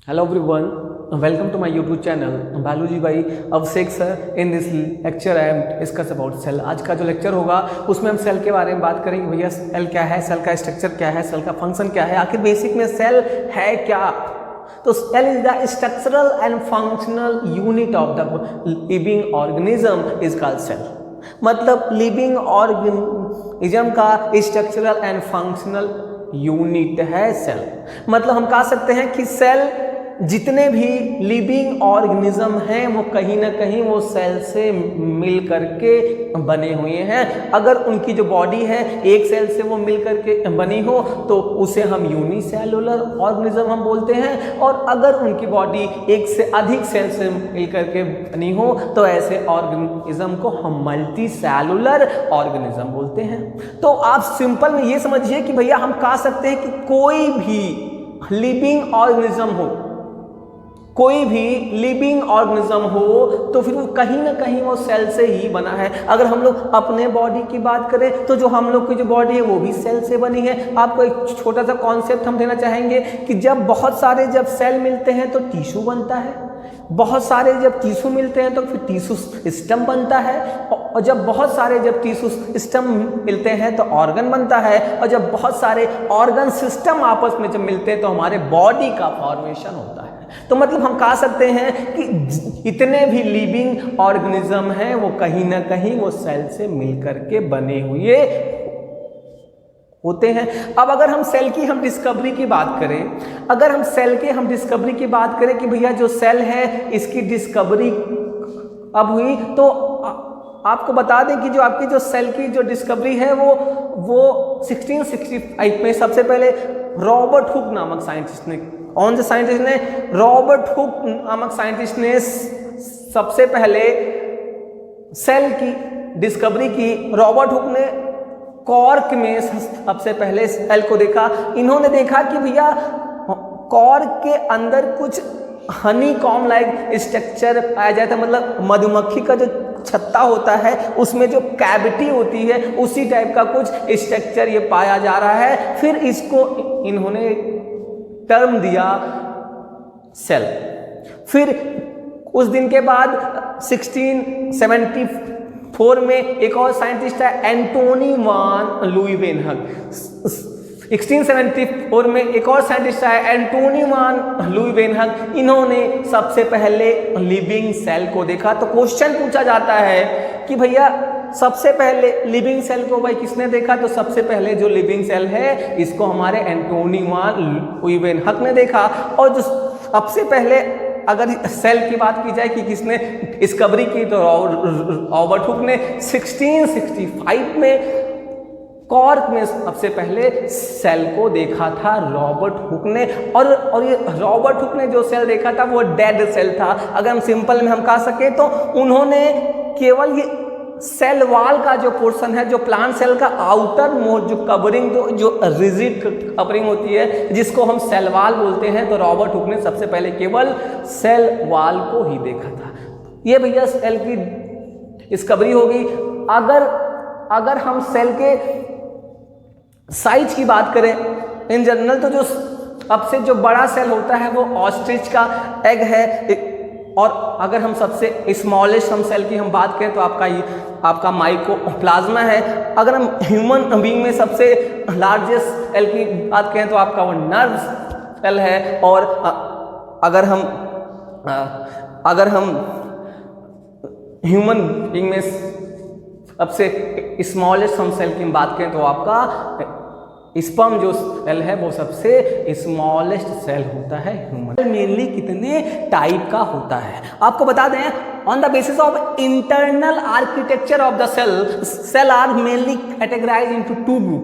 Hello everyone, welcome to my YouTube channel biology by Abhishek sir. In this lecture I am discuss about cell. आज का जो lecture होगा उसमें हम cell के बारे में बात करेंगे। भैया सेल क्या है, सेल का स्ट्रक्चर क्या है, सेल का फंक्शन क्या है, आखिर बेसिक में सेल है क्या। तो cell is the structural and functional unit of the living organism is called cell. मतलब लिविंग ऑर्गेनिज्म का स्ट्रक्चरल एंड फंक्शनल यूनिट है सेल। मतलब हम कह सकते हैं कि सेल जितने भी लिविंग ऑर्गेनिज्म हैं वो कहीं ना कहीं वो सेल से मिल करके बने हुए हैं। अगर उनकी जो बॉडी है एक सेल से वो मिल करके बनी हो तो उसे हम यूनिसेलुलर ऑर्गेनिज्म हम बोलते हैं, और अगर उनकी बॉडी एक से अधिक सेल से मिल करके बनी हो तो ऐसे ऑर्गेनिज्म को हम मल्टीसेलुलर ऑर्गेनिज्म बोलते हैं। तो आप सिंपल में ये समझिए कि भैया हम कह सकते हैं कि कोई भी लिविंग ऑर्गेनिज्म हो, कोई भी लिविंग ऑर्गेनिज्म हो तो फिर वो कहीं ना कहीं वो सेल से ही बना है। अगर हम लोग अपने बॉडी की बात करें तो जो हम लोग की जो बॉडी है वो भी सेल से बनी है। आपको एक छोटा सा कॉन्सेप्ट हम देना चाहेंगे कि जब बहुत सारे जब सेल मिलते हैं तो टिश्यू बनता है, बहुत सारे जब टिश्यू मिलते हैं तो फिर टिश्यू सिस्टम बनता है, और जब बहुत सारे जब टिश्यू सिस्टम मिलते हैं तो ऑर्गन बनता है, और जब बहुत सारे ऑर्गन सिस्टम आपस में जब मिलते हैं तो हमारे बॉडी का फॉर्मेशन होता है। तो मतलब हम कह सकते हैं कि इतने भी लिविंग ऑर्गेनिज्म हैं वो कहीं ना कहीं वो सेल से मिलकर के बने हुए होते हैं। अब अगर हम सेल की हम डिस्कवरी की बात करें, अगर हम सेल के हम डिस्कवरी की बात करें कि भैया जो सेल है इसकी डिस्कवरी अब हुई, तो आपको बता दें कि जो आपकी जो सेल की जो डिस्कवरी है वो 1665 में सबसे पहले रॉबर्ट हुक नामक साइंटिस्ट ने, कौन से साइंटिस्ट ने, रॉबर्ट हुक नामक साइंटिस्ट ने सबसे पहले सेल की डिस्कवरी की। रॉबर्ट हुक ने कॉर्क में सबसे पहले सेल को देखा। इन्होंने देखा कि भैया कॉर्क के अंदर कुछ हनी कॉम लाइक स्ट्रक्चर पाया जाता है। मतलब मधुमक्खी का जो छत्ता होता है उसमें जो कैविटी होती है उसी टाइप का कुछ स्ट्रक्चर ये पाया जा रहा है। फिर इसको इन्होंने टर्म दिया सेल। फिर उस दिन के बाद 1674 में एक और साइंटिस्ट है एंटोनी वान लुईवेनहग। 1674 में एक और साइंटिस्ट है एंटोनी वान लुईवेनहग। इन्होंने सबसे पहले लिविंग सेल को देखा। तो क्वेश्चन पूछा जाता है कि भैया सबसे पहले लिविंग सेल को भाई किसने देखा, तो सबसे पहले जो लिविंग सेल है इसको हमारे एंटोनी वान लुईवेनहग ने देखा। और जो सबसे पहले अगर सेल की बात की जाए कि किसने डिस्कवरी की तो रॉबर्ट हुक ने 1665 में कॉर्क में सबसे पहले सेल को देखा था रॉबर्ट हुक ने। और ये रॉबर्ट हुक ने जो सेल देखा था वो डेड सेल था। अगर हम सिंपल में हम कह सके तो उन्होंने केवल ये सेल वाल का जो पोर्शन है, जो प्लांट सेल का आउटर मोस्ट जो कवरिंग जो रिजिड कवरिंग होती है जिसको हम सेल वाल बोलते हैं, तो रॉबर्ट हुक ने सबसे पहले केवल सेल वाल को ही देखा था। ये भैया सेल की डिस्कवरी होगी। अगर हम सेल के साइज की बात करें इन जनरल तो जो सबसे जो बड़ा सेल होता है वो ऑस्ट्रिच का एग है। और अगर हम सबसे स्मॉलेस्ट हम सेल की हम बात करें तो आपका माइकोप्लाज्मा है। अगर हम ह्यूमन बीइंग में सबसे लार्जेस्ट सेल की बात करें तो आपका वो नर्व सेल है। और अगर हम ह्यूमन बीइंग में सबसे स्मॉलेस्ट हम सेल की बात करें तो आपका स्पर्म जो सेल है वो सबसे स्मॉलेस्ट सेल होता है ह्यूमन। मेनली कितने टाइप का होता है आपको बता दें। On the basis of internal architecture of the cell are mainly categorise into two group.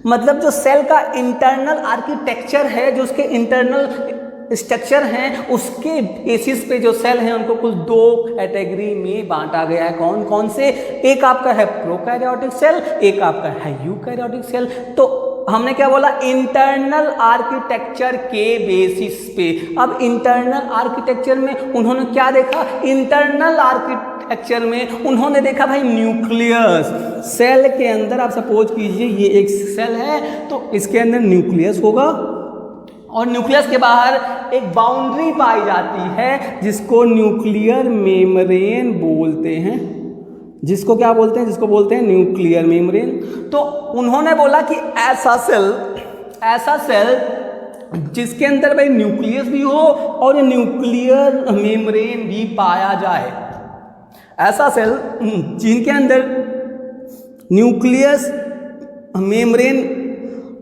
मतलब जो सेल का इंटरनल आर्किटेक्चर है, जो उसके इंटरनल स्ट्रक्चर हैं, उसके बेसिस पे जो सेल हैं उनको कुल दो कैटेगरी में बांटा गया है। कौन कौन से? एक आपका है प्रोकैरियोटिक सेल, एक आपका है यूकैरियोटिक सेल। तो हमने क्या बोला, इंटरनल आर्किटेक्चर के बेसिस पे। अब इंटरनल आर्किटेक्चर में उन्होंने क्या देखा, इंटरनल आर्किटेक्चर में उन्होंने देखा भाई न्यूक्लियस। सेल के अंदर आप सपोज कीजिए ये एक सेल है तो इसके अंदर न्यूक्लियस होगा, और न्यूक्लियस के बाहर एक बाउंड्री पाई जाती है जिसको न्यूक्लियर मेम्ब्रेन बोलते हैं। जिसको क्या बोलते हैं? जिसको बोलते हैं न्यूक्लियर मेम्ब्रेन। तो उन्होंने बोला कि ऐसा सेल जिसके अंदर भाई न्यूक्लियस भी हो और न्यूक्लियर मेम्ब्रेन भी पाया जाए, ऐसा सेल जिनके अंदर न्यूक्लियस मेम्ब्रेन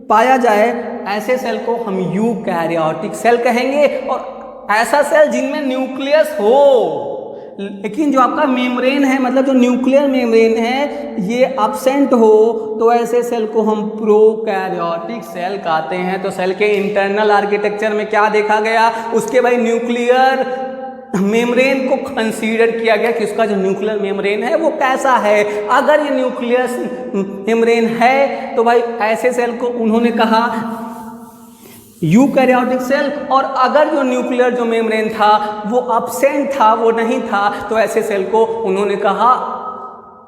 पाया जाए, ऐसे सेल को हम यूकैरियोटिक सेल कहेंगे। और ऐसा सेल जिनमें न्यूक्लियस हो लेकिन जो आपका मेम्ब्रेन है, मतलब जो न्यूक्लियर मेम्ब्रेन है, ये एब्सेंट हो, तो ऐसे सेल को हम प्रोकैरियोटिक सेल कहते हैं। तो सेल के इंटरनल आर्किटेक्चर में क्या देखा गया? उसके भाई न्यूक्लियर मेम्ब्रेन को कंसीडर किया गया कि उसका जो न्यूक्लियर मेम्ब्रेन है वो कैसा है। अगर ये न्यूक्लियस मेम्ब्रेन है तो भाई ऐसे सेल को उन्होंने कहा यूकैरियोटिक सेल। और अगर जो न्यूक्लियर जो मेम्ब्रेन था वो एब्सेंट था, वो नहीं था, तो ऐसे सेल को उन्होंने कहा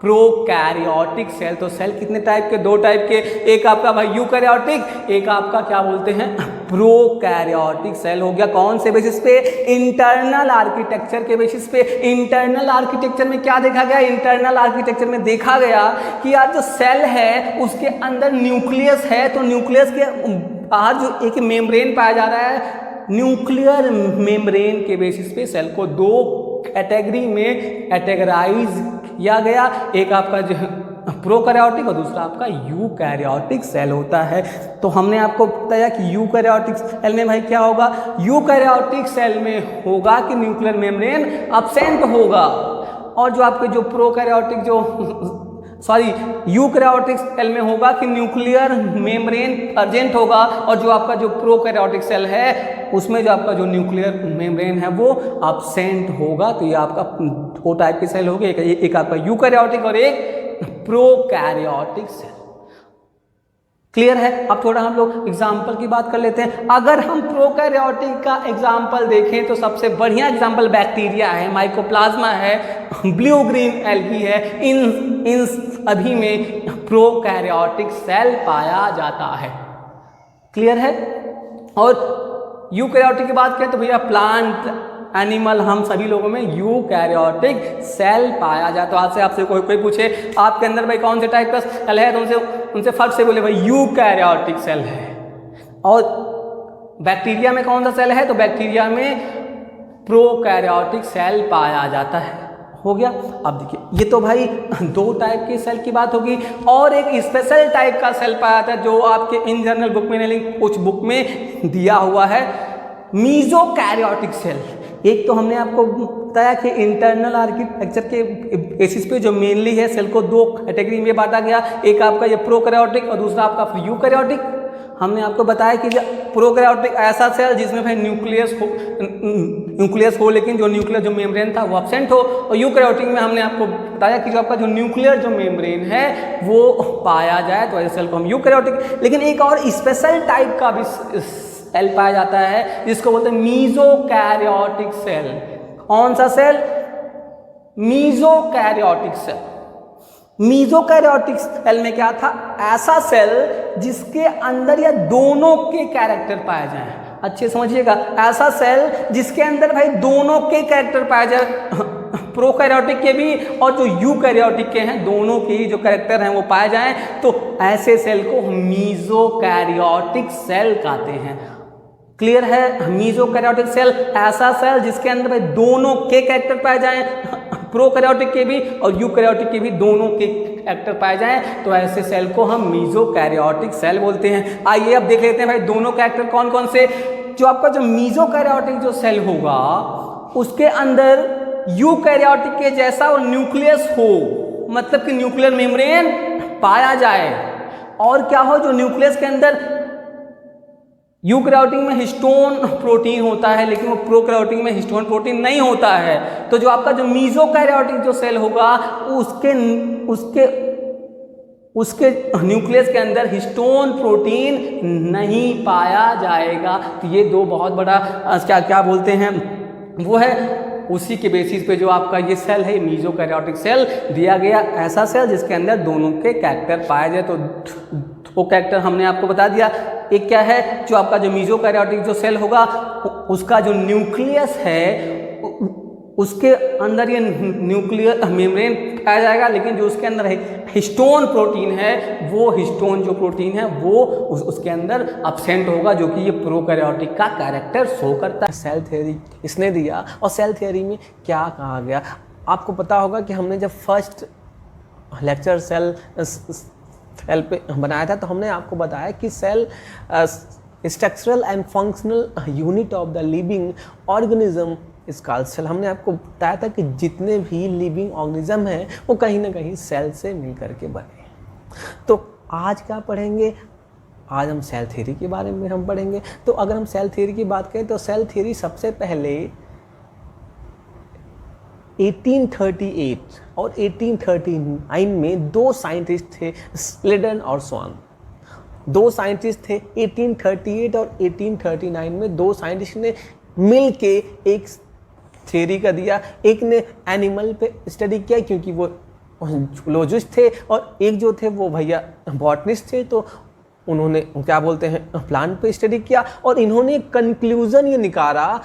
प्रोकैरियोटिक सेल। तो सेल कितने टाइप के? 2 टाइप के। एक आपका भाई यूकैरियोटिक, एक आपका क्या बोलते हैं प्रोकैरियोटिक सेल हो गया। कौन से बेसिस पे? इंटरनल आर्किटेक्चर के बेसिस पे। इंटरनल आर्किटेक्चर में क्या देखा गया? इंटरनल आर्किटेक्चर में देखा गया कि यार जो सेल है उसके अंदर न्यूक्लियस है, तो न्यूक्लियस के बाहर जो एक मेम्ब्रेन पाया जा रहा है, न्यूक्लियर मेम्ब्रेन के बेसिस पे सेल को 2 कैटेगरी में कैटेगराइज किया गया। एक आपका जो प्रोकैरियोटिक और दूसरा आपका यूकैरियोटिक सेल होता है। तो हमने आपको बताया कि यूकैरियोटिक सेल में भाई क्या होगा? यूकैरियोटिक सेल में होगा कि न्यूक्लियर मेम्ब्रेन एब्सेंट होगा, और जो आपके जो प्रोकैरियोटिक यूकैरियोटिक सेल में होगा कि न्यूक्लियर मेम्ब्रेन प्रेजेंट होगा, और जो आपका जो प्रोकैरियोटिक सेल है उसमें जो आपका जो न्यूक्लियर मेम्ब्रेन है वो एब्सेंट होगा। तो ये आपका 2 टाइप के सेल हो गए, एक आपका यूकैरियोटिक और एक प्रोकैरियोटिक सेल। क्लियर है? अब थोड़ा हम लोग एग्जाम्पल की बात कर लेते हैं। अगर हम प्रोकैरियोटिक का एग्जाम्पल देखें तो सबसे बढ़िया एग्जाम्पल बैक्टीरिया है, माइकोप्लाज्मा है, ब्लू ग्रीन एल्गी है। इन सभी में प्रोकैरियोटिक सेल पाया जाता है। क्लियर है? और यूकैरियोटिक की बात करें तो भैया प्लांट, एनिमल, हम सभी लोगों में यूकैरियोटिक सेल पाया जाता है। तो आज से आपसे कोई पूछे आपके अंदर भाई कौन से टाइप का सेल है, तो उनसे फर्स्ट से बोले भाई यूकैरियोटिक सेल है। और बैक्टीरिया में कौन सा सेल है? तो बैक्टीरिया में प्रोकैरियोटिक सेल पाया जाता है। हो गया? अब देखिए, ये तो भाई 2 टाइप के सेल की बात होगी। और एक स्पेशल टाइप का सेल पाया जाता है जो आपके इन जनरल बुक में नहीं, कुछ बुक में दिया हुआ है, मीजोकैरियोटिक सेल। एक तो हमने आपको बताया कि इंटरनल आर्किटेक्चर के बेसिस पे जो मेनली है सेल को 2 कैटेगरी में बांटा गया, एक आपका ये प्रोकैरियोटिक और दूसरा आपका यूकैरियोटिक। हमने आपको बताया कि प्रोकैरियोटिक ऐसा सेल जिसमें भाई न्यूक्लियस हो लेकिन जो न्यूक्लियर जो मेम्ब्रेन था वो एब्सेंट हो, और यूकैरियोटिक में हमने आपको बताया कि जो आपका जो न्यूक्लियर जो मेम्ब्रेन है वो पाया जाए, तो ऐसे सेल को हम यूकैरियोटिक। लेकिन एक और स्पेशल टाइप का भी सेल पाया जाता है जिसको बोलते हैं मीजोकैरियोटिक सेल। कौन सा सेल? मीजोकैरियोटिक सेल। मीजोकैरियोटिक सेल में क्या था? ऐसा सेल जिसके अंदर या दोनों के कैरेक्टर पाए जाएं। अच्छे समझिएगा, ऐसा सेल जिसके अंदर भाई दोनों के कैरेक्टर पाए जाए, प्रोकैरियोटिक के भी और जो यूकैरियोटिक के हैं दोनों के ही जो कैरेक्टर हैं वो पाए जाएं, तो ऐसे सेल को मीजोकैरियोटिक सेल कहते हैं। क्लियर है? मीजोकैरियोटिक सेल ऐसा सेल जिसके अंदर भाई दोनों के कैरेक्टर पाए जाएं, प्रोकैरियोटिक के भी और यूकैरियोटिक के भी दोनों के कैरेक्टर पाए जाएं, तो ऐसे सेल को हम मीजोकैरियोटिक सेल बोलते हैं। आइए अब देख लेते हैं भाई दोनों कैरेक्टर कौन कौन से। जो आपका जो मीजोकैरियोटिक जो सेल होगा उसके अंदर यूकैरियोटिक के जैसा और न्यूक्लियस हो, मतलब कि न्यूक्लियर मेम्ब्रेन पाया जाए, और क्या हो, जो न्यूक्लियस के अंदर यूकैरियोटिक में हिस्टोन प्रोटीन होता है लेकिन वो प्रोकैरियोटिक में हिस्टोन प्रोटीन नहीं होता है। तो जो आपका जो मीजोकैरियोटिक जो सेल होगा उसके न्यूक्लियस के अंदर हिस्टोन प्रोटीन नहीं पाया जाएगा। तो ये 2 बहुत बड़ा क्या बोलते हैं वो है, उसी के बेसिस पे जो आपका ये सेल है मीजोकैरियोटिक सेल दिया गया, ऐसा सेल जिसके अंदर दोनों के कैरेक्टर पाए जाए। तो वो कैरेक्टर हमने आपको बता दिया, एक क्या है, जो आपका जो मीजोकैरियोटिक जो सेल होगा उसका जो न्यूक्लियस है उसके अंदर ये न्यूक्लियर मेम्ब्रेन पाया जाएगा, लेकिन जो उसके अंदर हिस्टोन प्रोटीन है वो हिस्टोन जो प्रोटीन है वो उसके अंदर अब्सेंट होगा, जो कि ये प्रोकैरियोटिक का कैरेक्टर शो करता है। सेल थ्योरी इसने दिया, और सेल थ्योरी में क्या कहा गया आपको पता होगा कि हमने जब फर्स्ट लेक्चर सेल पे बनाया था तो हमने आपको बताया कि cell structural and functional unit of the living organism is called cell. हमने आपको बताया था कि जितने भी लिविंग ऑर्गेनिज्म हैं वो कहीं ना कहीं सेल से मिल करके बने। तो आज क्या पढ़ेंगे, आज हम सेल थ्योरी के बारे में हम पढ़ेंगे। तो अगर हम सेल थ्योरी की बात करें तो सेल थ्योरी सबसे पहले 1838 और 1839 में दो साइंटिस्ट थे, स्लेडन और स्वान। दो साइंटिस्ट थे 1838 और 1839 में दो साइंटिस्ट ने मिल के एक थ्योरी का दिया। एक ने एनिमल पे स्टडी किया क्योंकि वो जूलॉजिस्ट थे, और एक जो थे वो भैया बॉटनिस्ट थे, तो उन्होंने क्या बोलते हैं प्लांट पे स्टडी किया। और इन्होंने कंक्लूजन ये निकाला,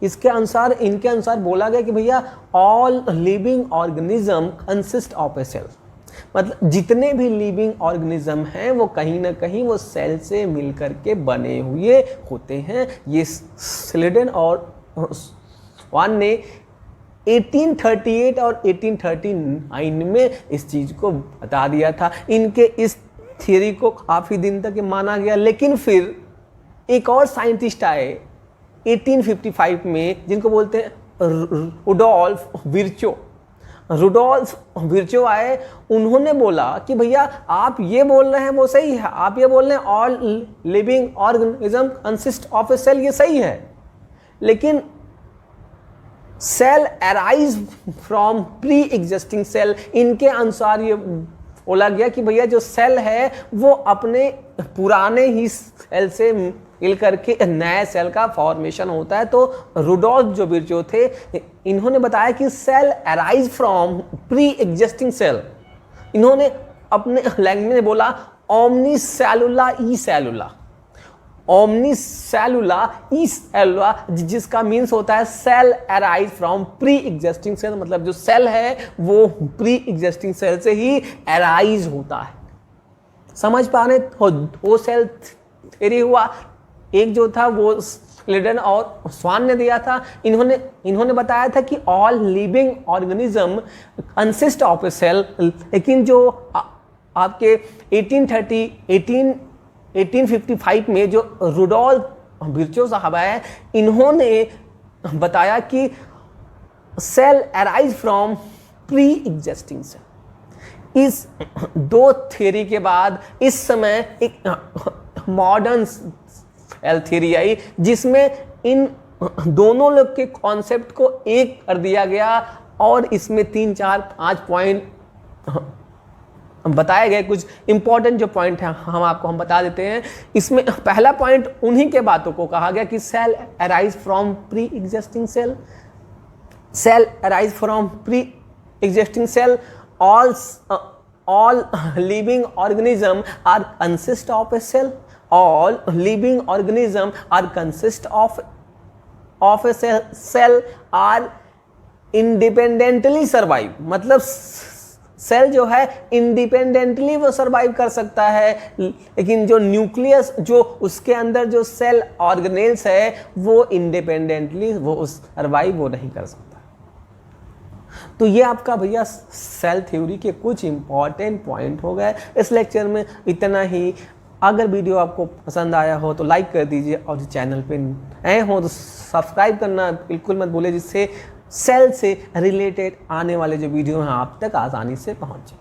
इसके अनुसार इनके अनुसार बोला गया कि भैया all living organism consist of a cell. मतलब जितने भी लिविंग ऑर्गेनिज्म हैं वो कहीं ना कहीं वो सेल से मिलकर के बने हुए होते हैं। ये स्लेडन और स्वान ने 1838 और 1839 में इस चीज़ को बता दिया था। इनके इस थ्योरी को काफ़ी दिन तक माना गया, लेकिन फिर एक और साइंटिस्ट आए 1855 में जिनको बोलते हैं रुडोल्फ विर्चो। रुडोल्फ विर्चो आए, उन्होंने बोला कि भैया आप ये बोल रहे हैं वो सही है, आप ये बोल रहे हैं all living organism consist of a cell, ये सही है, लेकिन cell arise from pre existing cell. इनके अनुसार ये बोला गया कि भैया जो सेल है वो अपने पुराने ही सेल से मिल करके नए सेल का फॉर्मेशन होता है। तो रुडोल्फ जो विर्चो थे इन्होंने बताया कि cell arise from pre existing cell. इन्होंने अपने लैंग्वेज में बोला ओमनी सेलुला ई सेलुला, ओमनी सेलुला ई सेलुला, जिसका मीन्स होता है cell arise from pre existing cell. मतलब जो सेल है वो प्री एग्जिस्टिंग सेल से ही अराइज होता है। समझ पा रहे? वो सेल थ्योरी हुआ। एक जो था वो स्लेडन और स्वान ने दिया था। इन्होंने बताया था कि all living organism consist of a cell, लेकिन जो आपके 1855 में जो रुडोल्फ विर्चो साहब है इन्होंने बताया कि cell arise from pre existing cell. इस दो थ्योरी के बाद इस समय एक मॉडर्न सेल थ्योरी आई, जिसमें इन दोनों लोग के कॉन्सेप्ट को एक कर दिया गया और इसमें 3, 4, 5 पॉइंट बताए गए। कुछ इंपॉर्टेंट जो पॉइंट है हम बता देते हैं। इसमें पहला पॉइंट उन्हीं के बातों को कहा गया कि cell arise from pre existing cell, cell arise from pre existing cell, all living organism are consist of a cell, all living organism are consist of a cell are independently survive। मतलब cell जो है independently वो survive कर सकता है, लेकिन जो nucleus जो उसके अंदर जो सेल ऑर्गेनेल्स है वो इंडिपेंडेंटली वो सर्वाइव वो नहीं कर सकता। तो ये आपका भैया सेल थ्योरी के कुछ इंपॉर्टेंट पॉइंट हो गए। इस लेक्चर में इतना ही। अगर वीडियो आपको पसंद आया हो तो लाइक कर दीजिए, और चैनल पे नए हो तो सब्सक्राइब करना बिल्कुल मत भूलिए, जिससे सेल से रिलेटेड आने वाले जो वीडियो हैं आप तक आसानी से पहुंचे।